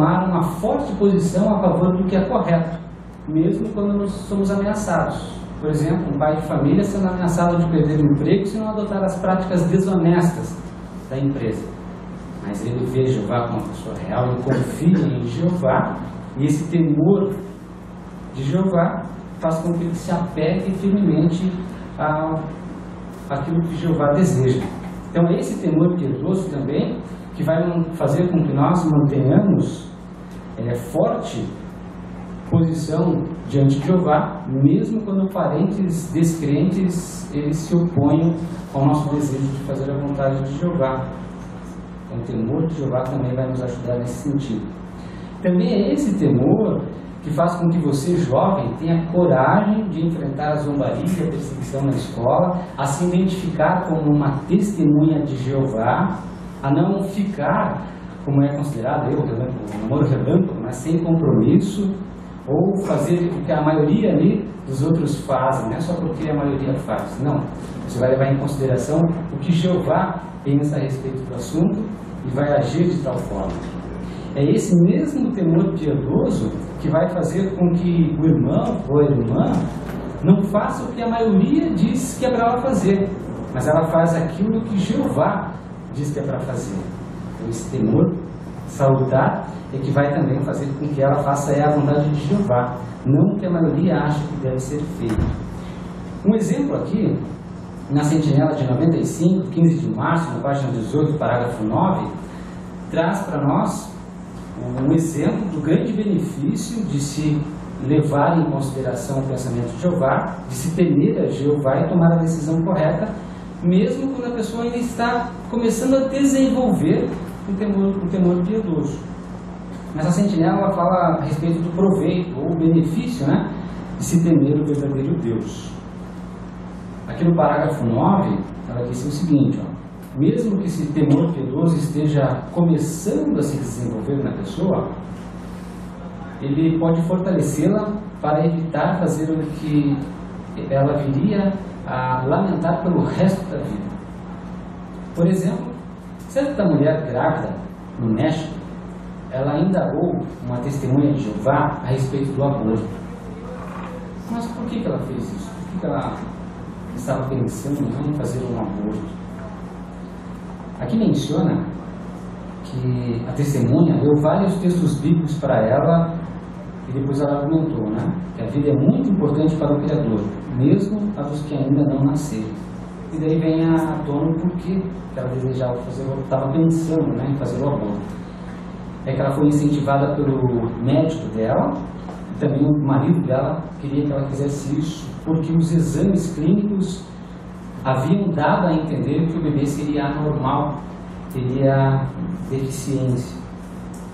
tomar uma forte posição a favor do que é correto, mesmo quando nós somos ameaçados. Por exemplo, um pai de família sendo ameaçado de perder o emprego se não adotar as práticas desonestas da empresa. Mas ele vê Jeová como uma pessoa real, ele confia em Jeová, e esse temor de Jeová faz com que ele se apegue firmemente àquilo que Jeová deseja. Então é esse temor piedoso também que vai fazer com que nós mantenhamos forte posição diante de Jeová, mesmo quando parentes descrentes eles se oponham ao nosso desejo de fazer a vontade de Jeová. Então, o temor de Jeová também vai nos ajudar nesse sentido. Também é esse temor que faz com que você, jovem, tenha coragem de enfrentar a zombaria e a perseguição na escola, a se identificar como uma testemunha de Jeová, a não ficar, como é considerado o namoro relâmpago, mas sem compromisso, ou fazer o que a maioria ali dos outros fazem, não é só porque a maioria faz. Não, você vai levar em consideração o que Jeová pensa a respeito do assunto e vai agir de tal forma. É esse mesmo temor piedoso que vai fazer com que o irmão ou a irmã não faça o que a maioria diz que é para ela fazer, mas ela faz aquilo que Jeová diz que é para fazer. Então, esse temor salutar é que vai também fazer com que ela faça a vontade de Jeová, não o que a maioria acha que deve ser feito. Um exemplo aqui, na Sentinela de 95, 15 de março, na página 18, parágrafo 9, traz para nós um exemplo do grande benefício de se levar em consideração o pensamento de Jeová, de se temer a Jeová e tomar a decisão correta, mesmo quando a pessoa ainda está começando a desenvolver o temor piedoso. Nessa sentinela ela fala a respeito do proveito ou benefício, né, de se temer o verdadeiro Deus. Aqui no parágrafo 9, ela disse o seguinte, mesmo que esse temor piedoso esteja começando a se desenvolver na pessoa, ele pode fortalecê-la para evitar fazer o que ela viria a lamentar pelo resto da vida. Por exemplo, certa mulher grávida no México, ela indagou uma testemunha de Jeová a respeito do aborto. Mas por que ela fez isso? Por que ela estava pensando em fazer um aborto? Aqui menciona que a testemunha deu vários textos bíblicos para ela e depois ela argumentou, né, que a vida é muito importante para o Criador, mesmo a dos que ainda não nasceram. E daí vem à tona o porquê que ela desejava fazer o aborto, estava pensando, né, em fazer o aborto. É que ela foi incentivada pelo médico dela, e também o marido dela queria que ela fizesse isso, porque os exames clínicos haviam dado a entender que o bebê seria anormal, teria deficiência.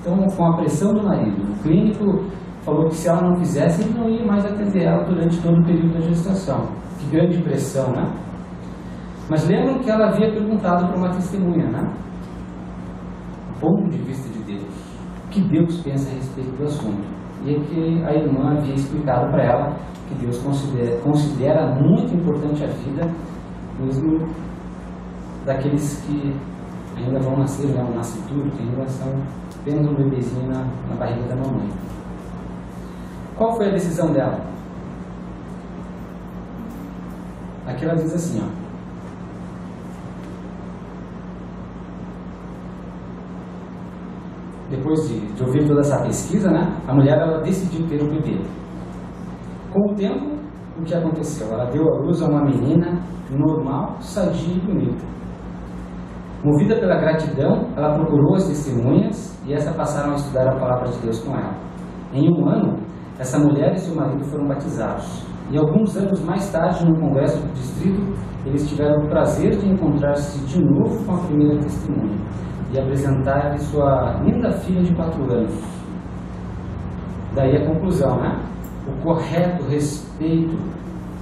Então, com a pressão do marido, o clínico falou que se ela não fizesse, ele não ia mais atender ela durante todo o período da gestação. Que grande pressão, né? Mas lembram que ela havia perguntado para uma testemunha, né? O ponto de vista de Deus. O que Deus pensa a respeito do assunto. E é que a irmã havia explicado para ela que Deus considera muito importante a vida, mesmo daqueles que ainda vão nascer, né, um nascituro, que ainda são apenas um bebezinho na barriga da mamãe. Qual foi a decisão dela? Aqui ela diz assim, depois de ouvir toda essa pesquisa, né, a mulher ela decidiu ter um bebê. Com o tempo, o que aconteceu? Ela deu à luz a uma menina normal, sadia e bonita. Movida pela gratidão, ela procurou as testemunhas e essas passaram a estudar a palavra de Deus com ela. Em um ano, essa mulher e seu marido foram batizados. E alguns anos mais tarde, no congresso do distrito, eles tiveram o prazer de encontrar-se de novo com a primeira testemunha e apresentar-lhe sua linda filha de 4 anos. Daí a conclusão, né? O correto respeito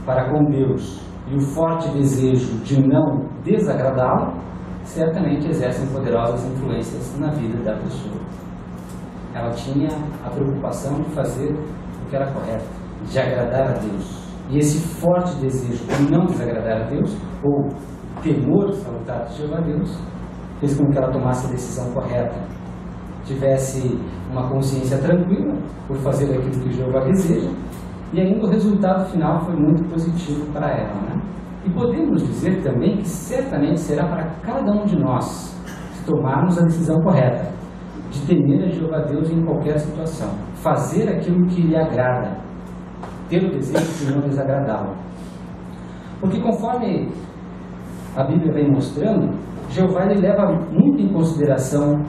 para com Deus e o forte desejo de não desagradá-lo certamente exercem poderosas influências na vida da pessoa. Ela tinha a preocupação de fazer o que era correto, de agradar a Deus. E esse forte desejo de não desagradar a Deus, ou temor salutar de Jeová a Deus, fez com que ela tomasse a decisão correta, tivesse uma consciência tranquila por fazer aquilo que Jeová deseja, e ainda o resultado final foi muito positivo para ela, né? E podemos dizer também que certamente será para cada um de nós, se tomarmos a decisão correta, de temer a Jeová Deus em qualquer situação, fazer aquilo que lhe agrada, ter o desejo de não desagradá-lo. Porque conforme a Bíblia vem mostrando, Jeová ele leva muito em consideração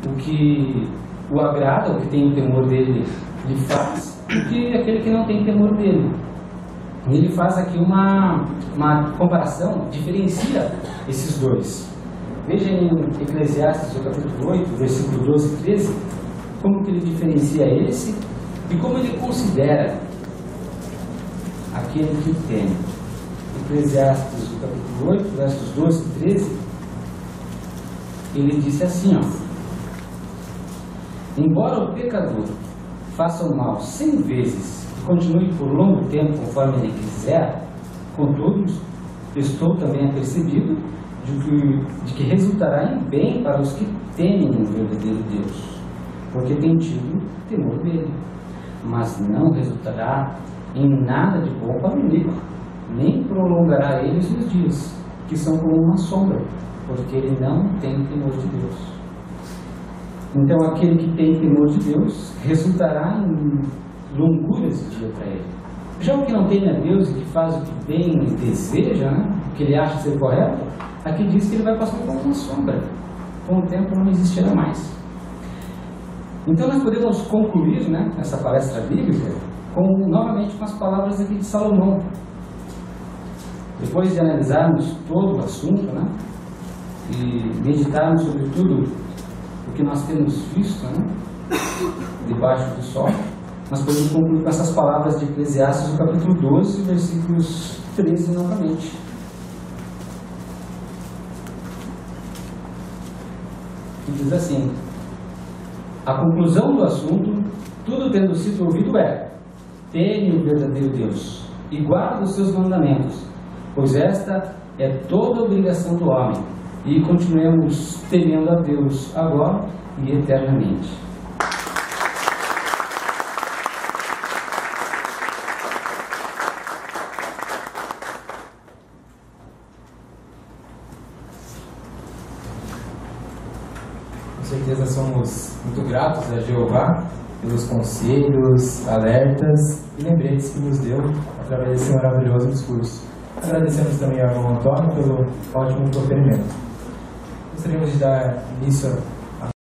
o que o agrada, o que tem o temor dele lhe faz, do que aquele que não tem temor dele. E ele faz aqui uma comparação, diferencia esses dois. Veja em Eclesiastes, no capítulo 8, versículo 12 e 13, como que ele diferencia esse e como ele considera aquele que teme. Eclesiastes, no capítulo 8, versos 12 e 13, ele disse assim, embora o pecador faça o mal 100 vezes e continue por longo tempo conforme ele quiser, contudo, estou também apercebido de que resultará em bem para os que temem o verdadeiro Deus, porque tem tido temor dele, mas não resultará em nada de bom para o ímpio, nem prolongará ele os seus dias, que são como uma sombra, porque ele não tem temor de Deus. Então aquele que tem temor de Deus resultará em longuras de dia para ele. Já o que não tem a Deus e que faz o que bem deseja, né, o que ele acha ser correto, aqui diz que ele vai passar como uma sombra, com o tempo não existirá mais. Então nós podemos concluir, né, essa palestra bíblica novamente com as palavras aqui de Salomão. Depois de analisarmos todo o assunto, né, e meditarmos sobre tudo o que nós temos visto, né, debaixo do sol, nós podemos concluir com essas palavras de Eclesiastes, no capítulo 12, versículos 13 novamente. Que diz assim: a conclusão do assunto, tudo tendo sido ouvido, teme o verdadeiro Deus e guarda os seus mandamentos, pois esta é toda a obrigação do homem, e continuemos temendo a Deus agora e eternamente. Com certeza somos muito gratos a Jeová pelos conselhos, alertas e lembretes que nos deu através desse maravilhoso discurso. Agradecemos também ao irmão Antônio pelo ótimo proferimento. Gostaríamos de dar início